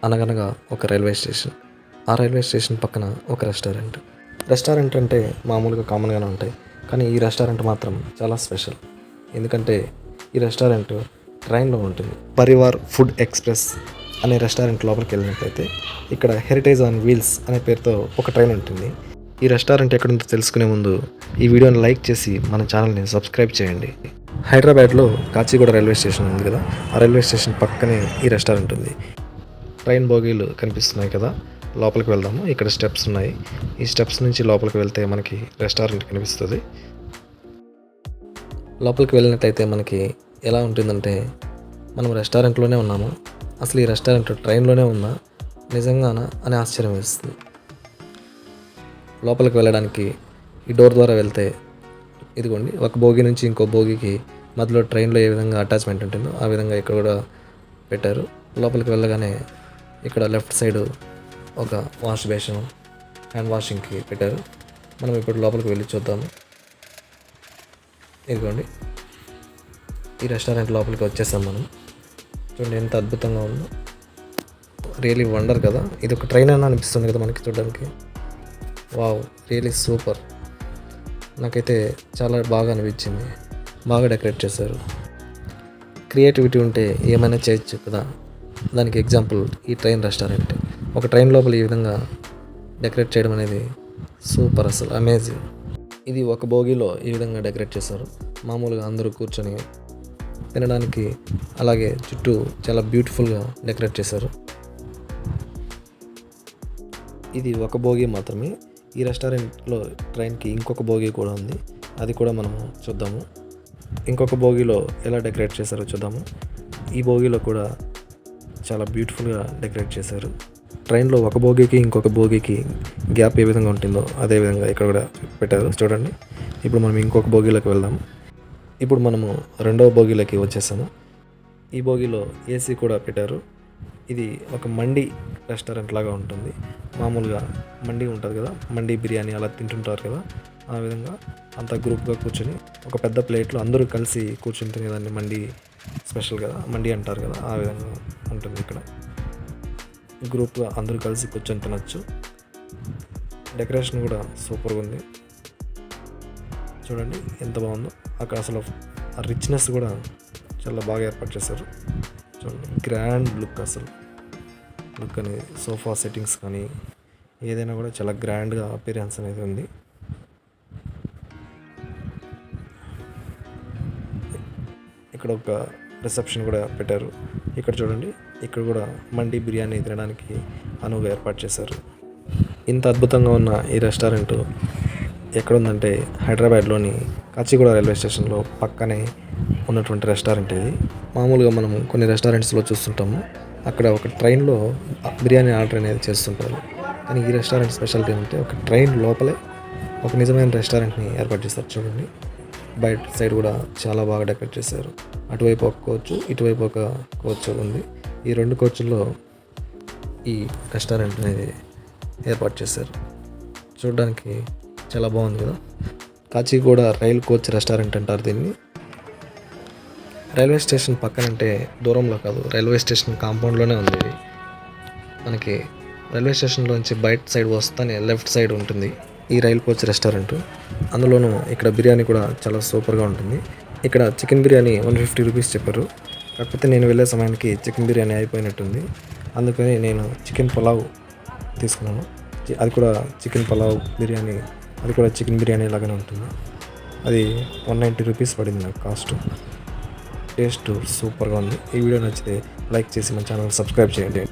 అనగనగా ఒక railway station. ఆ రైల్వే స్టేషన్ పక్కన ఒక రెస్టారెంట్. రెస్టారెంట్ అంటే మామూలుగా కామన్‌గానే ఉంటాయి. కానీ ఈ రెస్టారెంట్ మాత్రం చాలా స్పెషల్. ఎందుకంటే ఈ రెస్టారెంట్ ట్రైన్‌లో ఉంటుంది. పరివార్ ఫుడ్ ఎక్స్‌ప్రెస్ అనే రెస్టారెంట్ లోపలికి వెళ్ళినట్లయితే ఇక్కడ హెరిటేజ్ ఆన్ వీల్స్ అనే పేరుతో ఒక ట్రైన్ ఉంటుంది. ఈ రెస్టారెంట్ ఎక్కడుందో తెలుసుకునే ముందు ఈ వీడియోని లైక్ చేసి మన ఛానల్ని సబ్స్క్రైబ్ చేయండి. హైదరాబాద్లో కాచిగూడ రైల్వే స్టేషన్ ఉంది కదా, ఆ రైల్వే స్టేషన్ పక్కనే ఈ రెస్టారెంట్ ఉంది. ట్రైన్ బోగీలు కనిపిస్తున్నాయి కదా, లోపలికి వెళ్దాము. ఇక్కడ స్టెప్స్ ఉన్నాయి. ఈ స్టెప్స్ నుంచి లోపలికి వెళ్తే మనకి రెస్టారెంట్ కనిపిస్తుంది. లోపలికి వెళ్ళినట్లయితే మనకి ఎలా ఉంటుందంటే మనం రెస్టారెంట్లోనే ఉన్నాము, అసలు ఈ రెస్టారెంట్ ట్రైన్లోనే ఉందా నిజంగానా అని ఆశ్చర్యం వేస్తుంది. లోపలికి వెళ్ళడానికి ఈ డోర్ ద్వారా వెళ్తే ఇదిగోండి, ఒక బోగి నుంచి ఇంకో బోగికి మధ్యలో ట్రైన్లో ఏ విధంగా అటాచ్మెంట్ ఉంటుందో ఆ విధంగా ఇక్కడ కూడా పెట్టారు. లోపలికి వెళ్ళగానే ఇక్కడ లెఫ్ట్ సైడ్ ఒక వాష్ బేషన్, హ్యాండ్ వాషింగ్కి పెట్టారు. మనం ఇప్పుడు లోపలికి వెళ్ళి చూద్దాము. ఇదిగోండి, ఈ రెస్టారెంట్ లోపలికి వచ్చేసాం మనం. చూడండి ఎంత అద్భుతంగా ఉందో, రియలీ వండర్ కదా. ఇది ఒక ట్రైన్ అని అనిపిస్తుంది కదా మనకి చూడడానికి. Wow, really super. నాకైతే చాలా బాగా అనిపించింది. బాగా డెకరేట్ చేశారు. క్రియేటివిటీ ఉంటే ఏమైనా చేయొచ్చు కదా. దానికి ఎగ్జాంపుల్ ఈ ట్రైన్ రెస్టారెంట్. ఒక ట్రైన్ లోపల ఈ విధంగా డెకరేట్ చేయడం అనేది సూపర్, అసలు అమేజింగ్. ఇది ఒక బోగీలో ఈ విధంగా డెకరేట్ చేశారు. మామూలుగా అందరూ కూర్చొని తినడానికి, అలాగే చుట్టూ చాలా బ్యూటిఫుల్గా డెకరేట్ చేశారు. ఇది ఒక బోగీ మాత్రమే. ఈ రెస్టారెంట్లో ట్రైన్కి ఇంకొక బోగీ కూడా ఉంది, అది కూడా మనము చూద్దాము. ఇంకొక బోగీలో ఎలా డెకరేట్ చేశారో చూద్దాము. ఈ బోగీలో కూడా చాలా బ్యూటిఫుల్గా డెకరేట్ చేశారు. ట్రైన్లో ఒక బోగీకి ఇంకొక బోగీకి గ్యాప్ ఏ విధంగా ఉంటుందో అదే విధంగా ఇక్కడ కూడా పెట్టారు చూడండి. ఇప్పుడు మనం ఇంకొక బోగీలోకి వెళ్దాము. ఇప్పుడు మనము రెండవ బోగీలోకి వచ్చేసాము. ఈ బోగీలో ఏసీ కూడా పెట్టారు. ఇది ఒక మండి రెస్టారెంట్ లాగా ఉంటుంది. మామూలుగా మండి ఉంటుంది కదా, మండి బిర్యానీ అలా తింటుంటారు కదా, ఆ విధంగా అంతా గ్రూప్గా కూర్చొని ఒక పెద్ద ప్లేట్లో అందరూ కలిసి కూర్చొని తినేదాన్ని మండి స్పెషల్ కదా, మండి అంటారు కదా, ఆ విధంగా ఉంటుంది. ఇక్కడ గ్రూప్గా అందరూ కలిసి కూర్చొని తినచ్చు. డెకరేషన్ కూడా సూపర్గా ఉంది. చూడండి ఎంత బాగుందో. అక్కడ అసలు ఆ రిచ్నెస్ కూడా చాలా బాగా ఏర్పాటు చేశారు. చూడండి, గ్రాండ్ లుక్. అసలు లుక్ అనేది సోఫా సెట్టింగ్స్ కానీ ఏదైనా కూడా చాలా గ్రాండ్గా అపీరెన్స్ అనేది ఉంది. ఇక్కడ ఒక రిసెప్షన్ కూడా పెట్టారు. ఇక్కడ చూడండి, ఇక్కడ కూడా మండి బిర్యానీ తినడానికి అనువుగా ఏర్పాటు చేశారు. ఇంత అద్భుతంగా ఉన్న ఈ రెస్టారెంట్ ఎక్కడుందంటే హైదరాబాద్లోని కాచిగూడ రైల్వే స్టేషన్లో పక్కనే ఉన్నటువంటి రెస్టారెంట్ ఇది. మామూలుగా మనం కొన్ని రెస్టారెంట్స్లో చూస్తుంటాము, అక్కడ ఒక ట్రైన్లో బిర్యానీ ఆర్డర్ అనేది చేస్తుంటారు. కానీ ఈ రెస్టారెంట్ స్పెషాలిటీ ఏంటంటే ఒక ట్రైన్ లోపలే ఒక నిజమైన రెస్టారెంట్ని ఏర్పాటు చేస్తారు. చూడండి, బయట సైడ్ కూడా చాలా బాగా డెకరేట్ చేశారు. అటువైపు ఒక కోచ్, ఇటువైపు ఒక కోచ్ ఉంది. ఈ రెండు కోచ్ల్లో ఈ రెస్టారెంట్ అనేది ఏర్పాటు చేశారు. చూడడానికి చాలా బాగుంది కదా. కాచిగూడ రైల్ కోచ్ రెస్టారెంట్ అంటారు దీన్ని. రైల్వే స్టేషన్ పక్కనంటే దూరంలో కాదు, రైల్వే స్టేషన్ కాంపౌండ్లోనే ఉంది. మనకి రైల్వే స్టేషన్లోంచి బయట సైడ్ వస్తానే లెఫ్ట్ సైడ్ ఉంటుంది ఈ రైల్ కోచ్ రెస్టారెంట్. అందులోనూ ఇక్కడ బిర్యానీ కూడా చాలా సూపర్గా ఉంటుంది. ఇక్కడ చికెన్ బిర్యానీ 150 రూపీస్ చెప్పారు. కాకపోతే నేను వెళ్ళే సమయానికి చికెన్ బిర్యానీ అయిపోయినట్టుంది. అందుకని నేను చికెన్ పులావ్ తీసుకున్నాను. అది కూడా చికెన్ పులావ్ బిర్యానీ, అది కూడా చికెన్ బిర్యానీ లాగానే ఉంటుంది. అది 190 రూపీస్ పడింది నాకు కాస్ట్. టేస్ట్ సూపర్గా ఉంది. ఈ వీడియో నచ్చితే లైక్ చేసి మన ఛానల్ సబ్స్క్రైబ్ చేయండి.